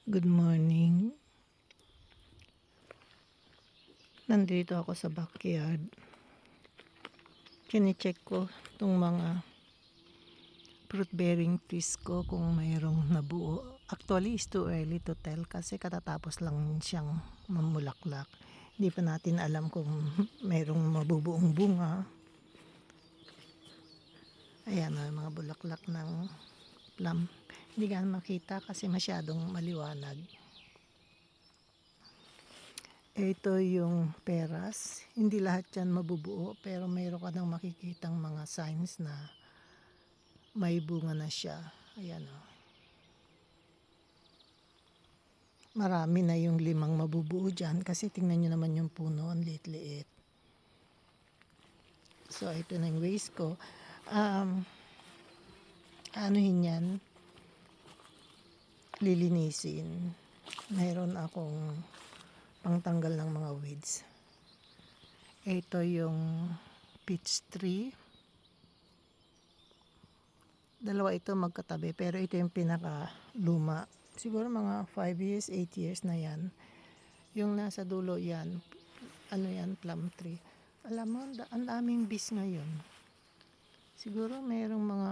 Good morning. Nandito ako sa backyard. Kine-check ko itong mga fruit-bearing trees ko kung mayroong nabuo. Actually, it's too early to tell kasi katatapos lang siyang mamulaklak. Hindi pa natin alam kung mayroong mabubuong bunga. Ayan o, mga bulaklak ng plum. Hindi ka makita kasi masyadong maliwanag. Ito yung peras. Hindi lahat yan mabubuo pero mayroon ka nang makikitang mga signs na may bunga na siya. Ayan o. Marami na yung 5 mabubuo dyan kasi tingnan nyo naman yung puno, ang liit-liit. So ito na yung waste ko. Anuhin yan, lilinisin. Mayroon akong pangtanggal ng mga weeds. Ito yung peach tree. Dalawa ito magkatabi pero ito yung pinaka luma. Siguro mga 5 years, 8 years na yan. Yung nasa dulo yan, ano yan, plum tree. Alam mo, ang daming bees ngayon. Siguro mayroong mga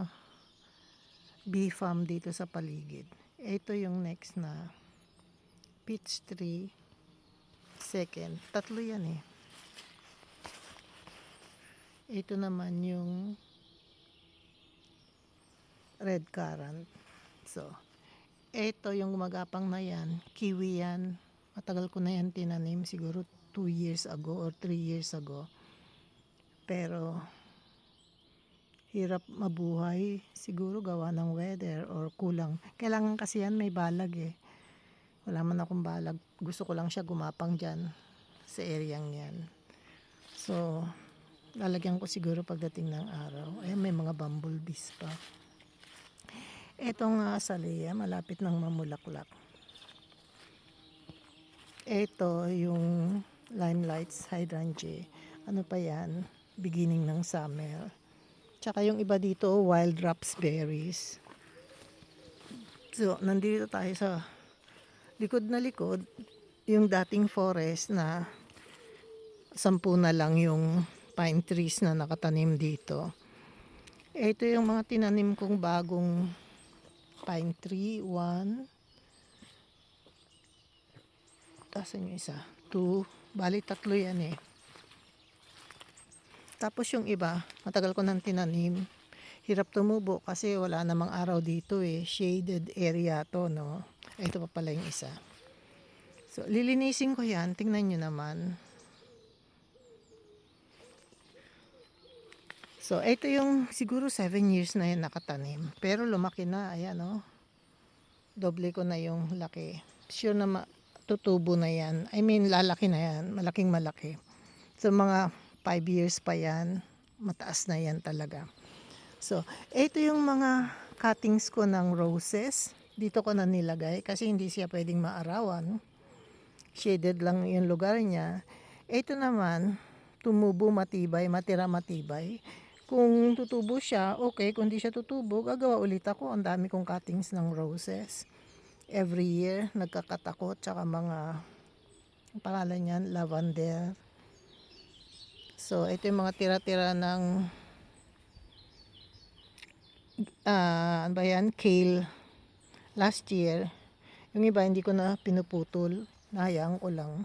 bee farm dito sa paligid. Ito yung next na peach tree. Second, tatlo yan eh. Ito naman yung red currant. So, ito yung gumagapang na yan, kiwi yan. Matagal ko na yan tinanim, siguro 2 years ago or 3 years ago. Pero, hirap mabuhay, siguro gawa ng weather or kulang. Kailangan kasi yan may balag eh. Wala man akong balag. Gusto ko lang siya gumapang dyan sa areang yan. So, lalagyan ko siguro pagdating ng araw. Ayan, may mga bumblebees pa. Etong azalea, malapit ng mamulaklak. Ito yung limelights hydrangea. Ano pa yan? Beginning ng summer. Tsaka yung iba dito, wild raspberries. So, nandito tayo sa likod na likod. Yung dating forest na 10 na lang yung pine trees na nakatanim dito. Ito yung mga tinanim kong bagong pine tree. 1. Tasan yung isa? 2. Bali 3 yan eh. Tapos yung iba, matagal ko nang tinanim. Hirap tumubo kasi wala namang araw dito eh. Shaded area to, no? Ito pa pala yung isa. So, lilinisin ko yan. Tingnan nyo naman. So, ito yung siguro 7 years na yan nakatanim. Pero lumaki na. Ayan, no? Doble ko na yung laki. Sure na tutubo na yan. I mean, lalaki na yan. Malaking malaki. So, mga 5 years pa yan. Mataas na yan talaga. So, ito yung mga cuttings ko ng roses. Dito ko na nilagay kasi hindi siya pwedeng maarawan. Shaded lang yung lugar niya. Ito naman, tumubo matibay, matira matibay. Kung tutubo siya, okay. Kung di siya tutubo, gagawa ulit ako. Ang dami kong cuttings ng roses. Every year, nagkakatakot. Tsaka mga, ang pangalan niyan, lavender. So, ito yung mga tira-tira ng, ano ba yan, kale. Last year, yung iba hindi ko na pinuputol. Nahayaan ko lang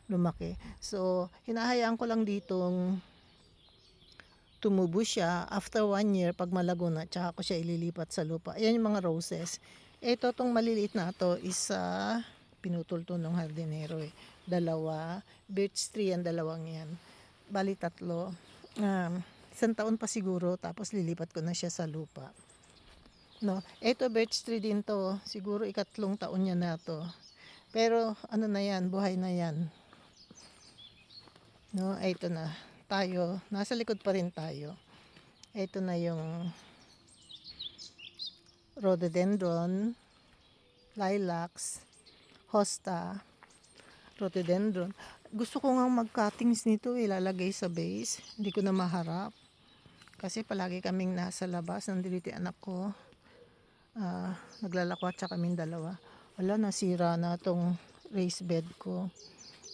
lumaki. So, hinahayaan ko lang ditong tumubo siya. After 1 year, pag malago na, tsaka ko siya ililipat sa lupa. Ayan yung mga roses. Ito, tong maliliit na to is pinutol to ng hardinero eh. 2. Birch tree ang 2 yan. Bali 3. 1 taon pa siguro, tapos lilipat ko na siya sa lupa. No, ito birch tree din to. Siguro 3 taon niya na to. Pero ano na yan, buhay na yan. No, ito na. Tayo, nasa likod pa rin tayo. Ito na yung rhododendron, lilacs, hosta, rhododendron. Gusto ko nga mag-cuttings nito, ilalagay sa base. Hindi ko na maharap. Kasi palagi kaming nasa labas. Nandito yung anak ko. Naglalakwat siya kaming 2. Wala, nasira na tong raised bed ko.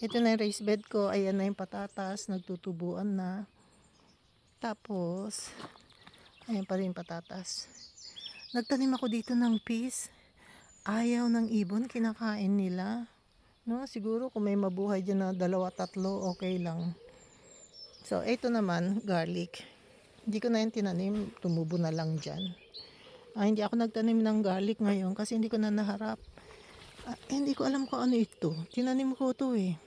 Ito na yung raised bed ko. Ayan na yung patatas. Nagtutubuan na. Tapos, ayan pa rin yung patatas. Nagtanim ako dito ng peas. Ayaw ng ibon. Kinakain nila. No, siguro kung may mabuhay dyan na 2-3, okay lang. So, ito naman, garlic. Hindi ko na yan tinanim. Tumubo na lang dyan. Hindi ako nagtanim ng garlic ngayon kasi hindi ko na naharap. Hindi ko alam kung ano ito. Tinanim ko ito eh.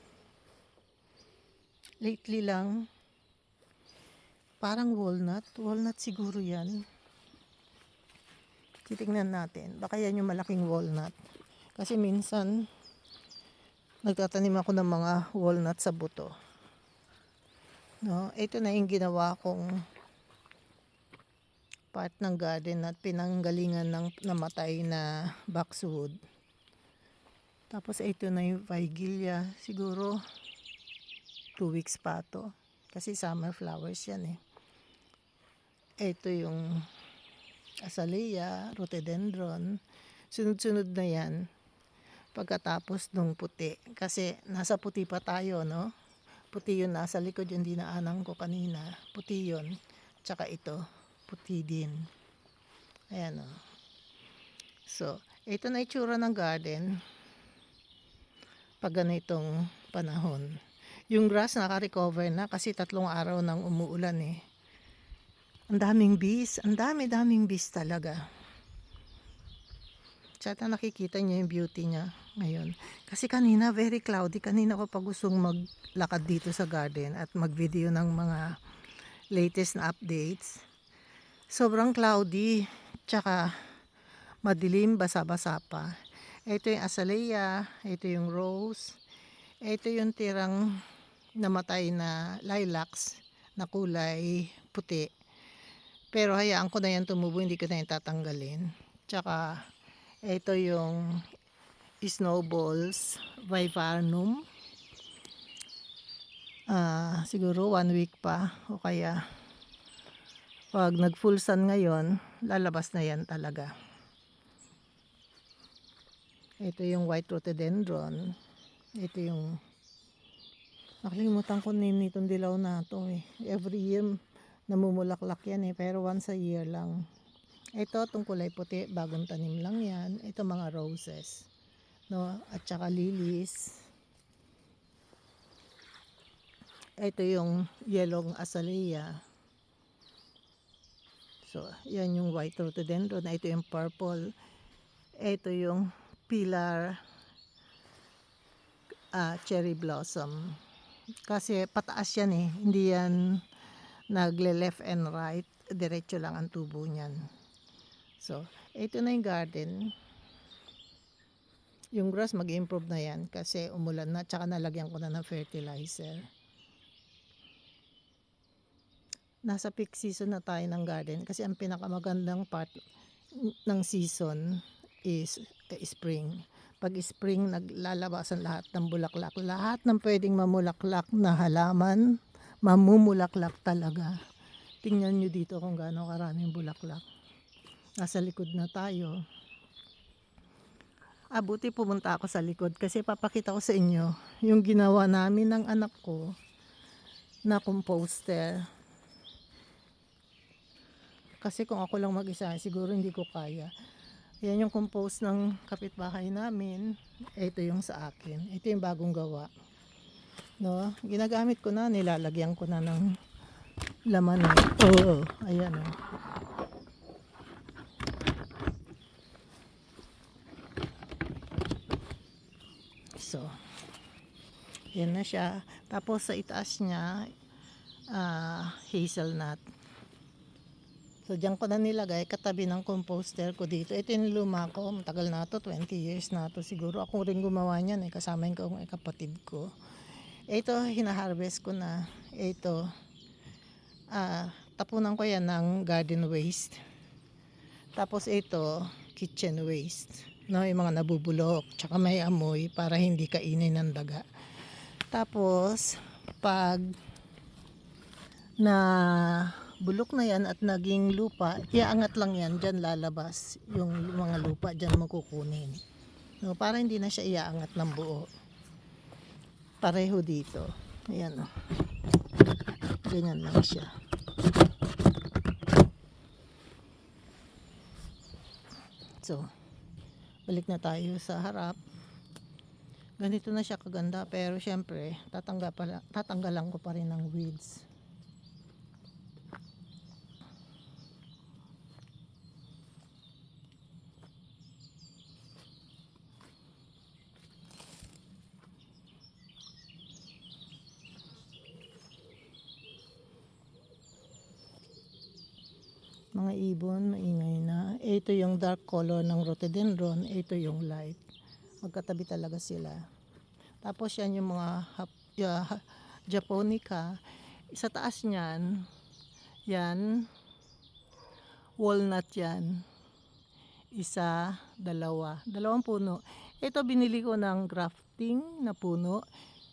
Lately lang. Parang walnut. Walnut siguro yan. Titingnan natin. Baka yan yung malaking walnut. Kasi minsan, nagtatanim ako ng mga walnut sa buto. No, ito na yung ginawa kong part ng garden at pinanggalingan ng namatay na boxwood. Tapos ito na yung vigilia. Siguro 2 weeks pa to. Kasi summer flowers yan eh. Ito yung azalea, rhododendron. Sunod-sunod na yan. Pagkatapos nung puti. Kasi nasa puti pa tayo, no? Puti yun nasa likod, yung dinaanan ko kanina. Puti yun. Tsaka ito, puti din. Ayan o. So, ito na itsura ng garden. Pag ganitong panahon. Yung grass naka-recover na kasi 3 araw nang umuulan eh. Ang daming bees. Ang daming bees talaga. Tsaka nakikita niyo yung beauty niya ngayon. Kasi kanina very cloudy. Kanina ko pa gustong maglakad dito sa garden at mag-video ng mga latest na updates. Sobrang cloudy. Tsaka madilim, basa-basa pa. Ito yung azalea. Ito yung rose. Ito yung tirang namatay na lilacs na kulay puti. Pero hayaan ko na yan tumubo. Hindi ko na yan tatanggalin. Tsaka ito yung snowballs vivarium. Siguro 1 week pa o kaya pag nag full sun ngayon, lalabas na yan talaga. Ito yung white rhododendron. Ito yung nakalimutan ko nitong dilaw na to eh. Every year namumulaklak yan eh, pero once a year lang. Ito, itong kulay puti, bagong tanim lang yan. Ito mga roses, no? At saka lilies. Ito yung yellow azalea. So, yan yung white rhododendron. Ito yung purple. Ito yung pillar cherry blossom. Kasi pataas yan eh. Hindi yan nagle-left and right. Diretso lang ang tubo niyan. So, ito na yung garden. Yung grass mag-improve na yan kasi umulan na. Tsaka nalagyan ko na ng fertilizer. Nasa peak season na tayo ng garden kasi ang pinakamagandang part ng season is spring. Pag spring, naglalabasan lahat ng bulaklak. Lahat ng pwedeng mamulaklak na halaman, mamumulaklak talaga. Tingnan nyo dito kung gaano karaming bulaklak. Nasa likod na tayo. Buti pumunta ako sa likod kasi papakita ko sa inyo yung ginawa namin ng anak ko na composter. Kasi kung ako lang mag-isa, siguro hindi ko kaya. Yan yung compost ng kapitbahay namin. Ito yung sa akin. Ito yung bagong gawa. No? Ginagamit ko na, nilalagyan ko na ng laman. Oo, ayan o. So, yan na siya. Tapos sa itaas niya, hazelnut. So, diyan ko na nilagay katabi ng composter ko dito. Ito yung luma ko. Matagal na to, 20 years na to. Siguro ako rin gumawa niyan eh. Kasama ko ang kapatid ko. Ito, hinaharvest ko na. Ito, tapunan ko yan ng garden waste. Tapos ito, kitchen waste. No, yung mga nabubulok. Tsaka may amoy para hindi kainin ng daga. Tapos, pag na bulok na yan at naging lupa, iaangat lang yan, dyan lalabas yung mga lupa, dyan mo kukunin. No, para hindi na siya iaangat ng buo. Pareho dito. Ayan, oh. Ganyan lang siya. So, balik na tayo sa harap. Ganito na siya kaganda, pero syempre, tatanggalan ko pa rin ng weeds. Mga ibon, maingay na. Ito yung dark color ng rhododendron, ito yung light. Magkatabi talaga sila. Tapos yan yung mga japonica. Sa taas niyan, yan, walnut yan. Isa, dalawa. Dalawang puno. Ito binili ko ng grafting na puno.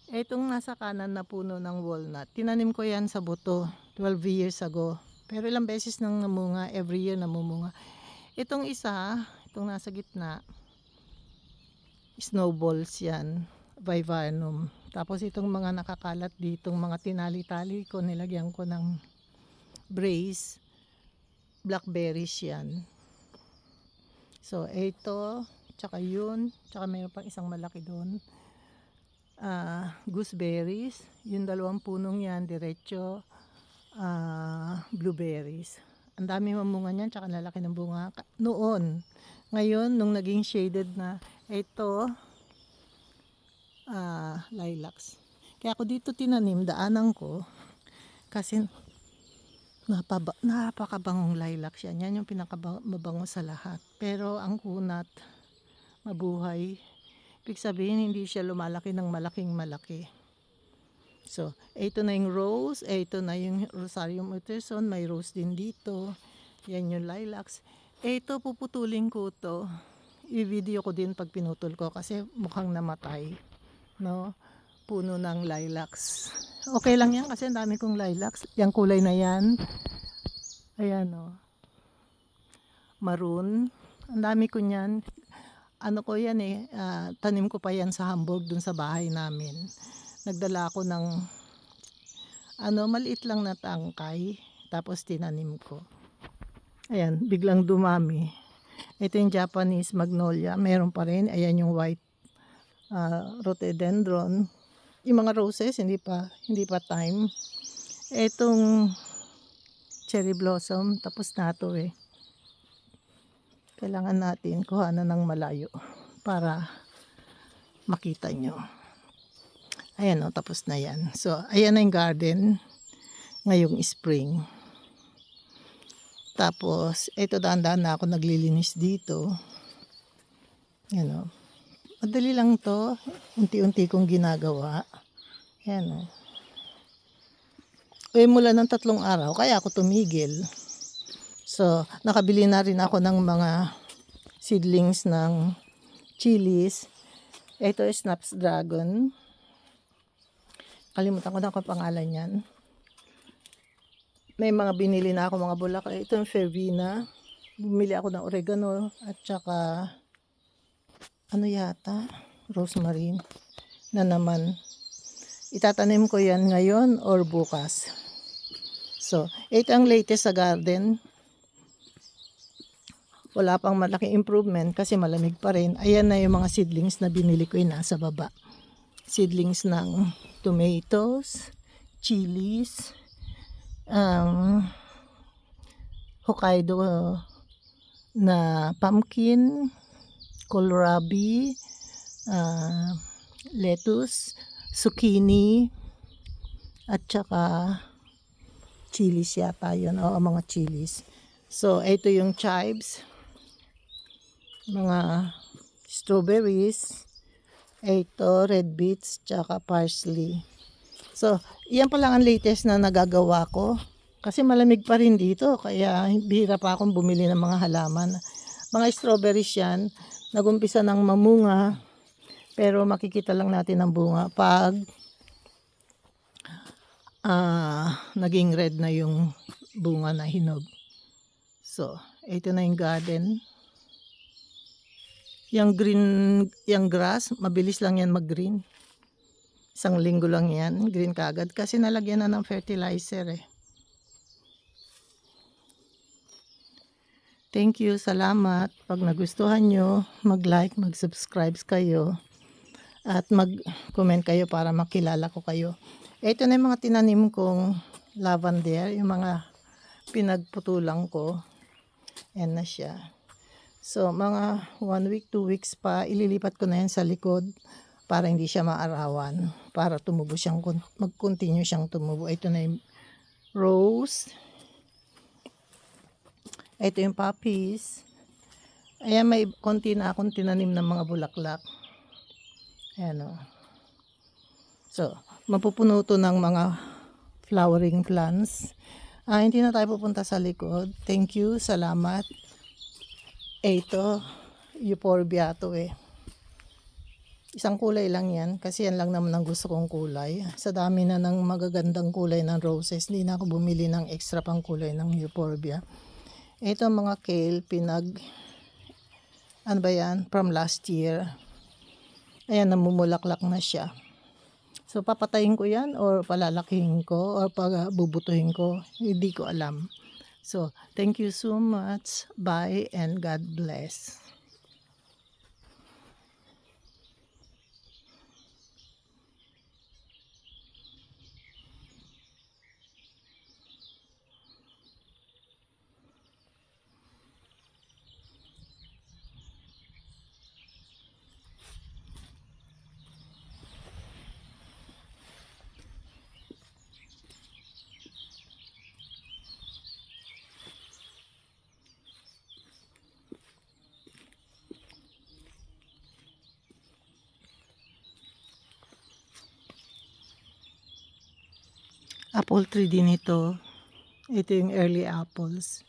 Itong nasa kanan na puno ng walnut. Tinanim ko yan sa buto 12 years ago. Pero ilang beses nang namunga, every year namumunga. Itong isa, itong nasa gitna, snowballs yan, vivarium. Tapos itong mga nakakalat ditong mga tinali-tali ko, nilagyan ko ng brace, blackberries yan. So, ito, tsaka yun, tsaka mayroon pang isang malaki doon. Gooseberries, yung dalawang punong yan, diretso, blueberries. Ang dami mamunga niyan, tsaka lalaki ng bunga noon. Ngayon, nung naging shaded na, ito, lilacs. Kaya ako dito tinanim, daanan ko, kasi napakabangong lilacs yan. Yan yung pinakamabango sa lahat. Pero ang kunat, mabuhay. Ibig sabihin, hindi siya lumalaki ng malaking malaki. So, ito na yung rose, ito na yung Rosarium Utterson, may rose din dito. Yan yung lilacs. Ito, puputulin ko to. I-video ko din pag pinutol ko kasi mukhang namatay. No? Puno ng lilacs. Okay lang yan kasi ang dami kong lilacs. Yung kulay na yan. Ayan o. Maroon. Ang dami ko niyan. Ano ko yan eh, tanim ko pa yan sa Hamburg dun sa bahay namin. Nagdala ako ng maliit lang na tangkay, tapos tinanim ko. Ayan, biglang dumami. Ito yung Japanese magnolia, meron pa rin. Ayan yung white rhododendron. Yung mga roses hindi pa time. Etong cherry blossom, tapos na to eh. Kailangan natin kuhanan ng malayo para makita nyo. Ayan o, tapos na yan. So, ayan na yung garden ngayong spring. Tapos, ito dahan-dahan na ako naglilinis dito. Ayan o. Madali lang to. Unti-unti kong ginagawa. Ayan o. Mula ng 3 araw, kaya ako tumigil. So, nakabili na rin ako ng mga seedlings ng chilies. Ito is Snapdragon. Kalimutan ko na kung pangalan yan. May mga binili na ako mga bulaklak. Ito yung verbena. Bumili ako ng oregano at saka rosemary na naman. Itatanim ko yan ngayon or bukas. So, ito ang latest sa garden. Wala pang malaking improvement kasi malamig pa rin. Ayan na yung mga seedlings na binili ko yung nasa baba. Seedlings ng tomatoes, chilies, Hokkaido na pumpkin, kohlrabi, lettuce, zucchini, at saka chilies yata yun. O, mga chilies. So, ito yung chives, mga strawberries, ito, red beets, tsaka parsley. So, yan pa lang ang latest na nagagawa ko. Kasi malamig pa rin dito, kaya bihira pa akong bumili ng mga halaman. Mga strawberries yan, nagumpisa ng mamunga, pero makikita lang natin ang bunga pag naging red na yung bunga na hinog. So, ito na yung garden. Yung green, yung grass, mabilis lang yan mag-green. Isang linggo lang yan, green kagad. Kasi nalagyan na ng fertilizer eh. Thank you, salamat. Pag nagustuhan nyo, mag-like, mag-subscribe kayo. At mag-comment kayo para makilala ko kayo. Ito na yung mga tinanim kong lavender, yung mga pinagputulang ko. Yan na siya. So, mga 1 week, 2 weeks pa, ililipat ko na yan sa likod para hindi siya maarawan. Para tumubo siyang, mag-continue siyang tumubo. Ito na yung rose. Ito yung poppies. Ayan, may konti na akong tinanim ng mga bulaklak. Ayan o. So, mapupuno to ng mga flowering plants. Hindi na tayo pupunta sa likod. Thank you, salamat. Ito, euphorbia to eh. Isang kulay lang yan, kasi yan lang naman ang gusto kong kulay. Sa dami na ng magagandang kulay ng roses, hindi na ako bumili ng extra pang kulay ng euphorbia. Ito mga kale, ano ba yan? From last year. Ayan, namumulaklak na siya. So, papatayin ko yan or palalakihin ko or bubutuhin ko. Hindi ko alam. So, thank you so much. Bye and God bless. Apple tree din ito. Ito yung early apples.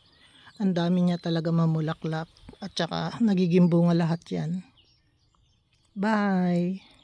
Ang dami niya talaga mamulaklak. At saka nagiging bunga lahat yan. Bye!